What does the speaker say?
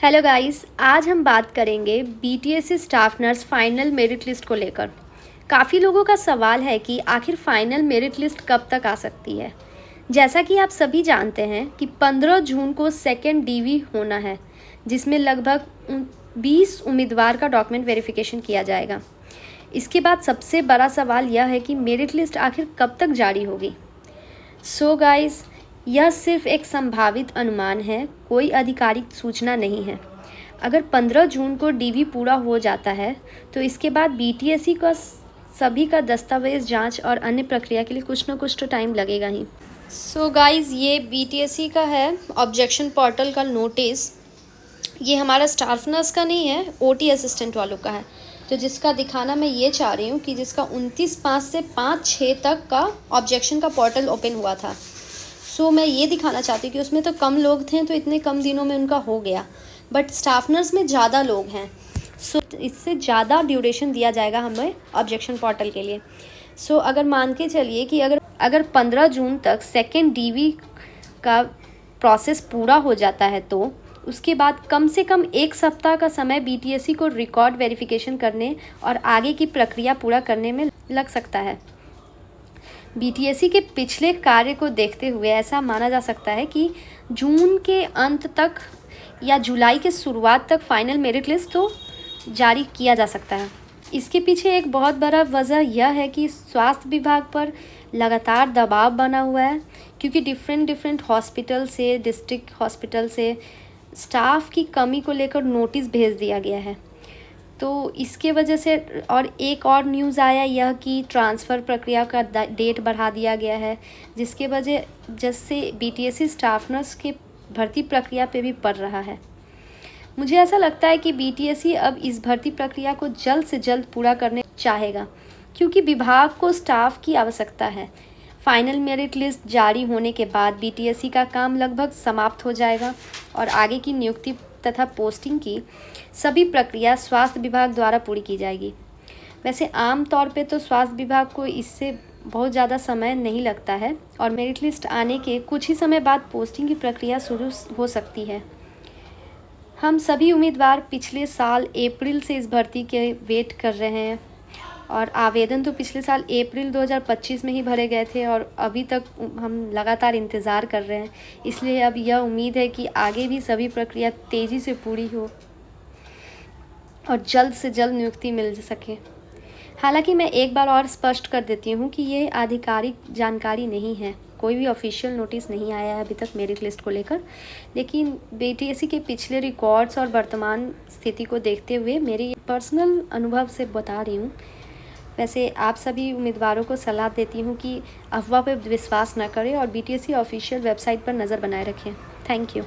Hello guys, आज हम बात करेंगे BTSC staff nurse final merit list को लेकर। काफ़ी लोगों का सवाल है कि आखिर फाइनल मेरिट लिस्ट कब तक आ सकती है। जैसा कि आप सभी जानते हैं कि 15 जून को सेकेंड डीवी होना है, जिसमें लगभग 20 उम्मीदवार का डॉक्यूमेंट वेरिफिकेशन किया जाएगा। इसके बाद सबसे बड़ा सवाल यह है कि मेरिट लिस्ट आखिर कब तक जारी होगी। सो गाइस, यह सिर्फ एक संभावित अनुमान है, कोई आधिकारिक सूचना नहीं है। अगर 15 जून को डीवी पूरा हो जाता है तो इसके बाद बीटीएससी का सभी का दस्तावेज जांच और अन्य प्रक्रिया के लिए कुछ ना कुछ तो टाइम लगेगा ही। सो गाइस, ये बीटीएससी का है ऑब्जेक्शन पोर्टल का नोटिस। ये हमारा स्टाफ नर्स का नहीं है, ओटी असिस्टेंट वालों का है। तो जिसका दिखाना मैं ये चाह रही हूँ कि जिसका 29/5 से 5/6 तक का ऑब्जेक्शन का पोर्टल ओपन हुआ था। सो मैं ये दिखाना चाहती हूँ कि उसमें तो कम लोग थे, तो इतने कम दिनों में उनका हो गया, बट स्टाफ नर्स में ज़्यादा लोग हैं। सो इससे ज़्यादा ड्यूरेशन दिया जाएगा हमें ऑब्जेक्शन पोर्टल के लिए। सो अगर मान के चलिए कि अगर 15 जून तक सेकेंड डीवी का प्रोसेस पूरा हो जाता है तो उसके बाद कम से कम 1 सप्ताह का समय बीटीएससी को रिकॉर्ड वेरिफिकेशन करने और आगे की प्रक्रिया पूरा करने में लग सकता है। बीटीएससी के पिछले कार्य को देखते हुए ऐसा माना जा सकता है कि जून के अंत तक या जुलाई के शुरुआत तक फाइनल मेरिट लिस्ट तो जारी किया जा सकता है। इसके पीछे एक बहुत बड़ा वजह यह है कि स्वास्थ्य विभाग पर लगातार दबाव बना हुआ है, क्योंकि डिफरेंट हॉस्पिटल से, डिस्ट्रिक्ट हॉस्पिटल से स्टाफ की कमी को लेकर नोटिस भेज दिया गया है। तो इसके वजह से और एक और न्यूज़ आया यह कि ट्रांसफ़र प्रक्रिया का डेट बढ़ा दिया गया है, जिससे बीटीएससी स्टाफ नर्स के भर्ती प्रक्रिया पे भी पड़ रहा है। मुझे ऐसा लगता है कि बीटीएससी अब इस भर्ती प्रक्रिया को जल्द से जल्द पूरा करने चाहेगा, क्योंकि विभाग को स्टाफ की आवश्यकता है। फाइनल मेरिट लिस्ट जारी होने के बाद बीटीएससी का काम लगभग समाप्त हो जाएगा और आगे की नियुक्ति तथा पोस्टिंग की सभी प्रक्रिया स्वास्थ्य विभाग द्वारा पूरी की जाएगी। वैसे आम तौर पे तो स्वास्थ्य विभाग को इससे बहुत ज़्यादा समय नहीं लगता है और मेरिट लिस्ट आने के कुछ ही समय बाद पोस्टिंग की प्रक्रिया शुरू हो सकती है। हम सभी उम्मीदवार पिछले साल अप्रैल से इस भर्ती के वेट कर रहे हैं और आवेदन तो पिछले साल अप्रैल 2025 में ही भरे गए थे और अभी तक हम लगातार इंतज़ार कर रहे हैं। इसलिए अब यह उम्मीद है कि आगे भी सभी प्रक्रिया तेज़ी से पूरी हो और जल्द से जल्द नियुक्ति मिल सके। हालांकि मैं एक बार और स्पष्ट कर देती हूँ कि ये आधिकारिक जानकारी नहीं है, कोई भी ऑफिशियल नोटिस नहीं आया है अभी तक मेरिट लिस्ट को लेकर। लेकिन बीटीएससी के पिछले रिकॉर्ड्स और वर्तमान स्थिति को देखते हुए मेरे पर्सनल अनुभव से बता रही हूँ। वैसे आप सभी उम्मीदवारों को सलाह देती हूँ कि अफवाह पर विश्वास न करें और बीटीएससी ऑफिशियल वेबसाइट पर नज़र बनाए रखें। Thank you.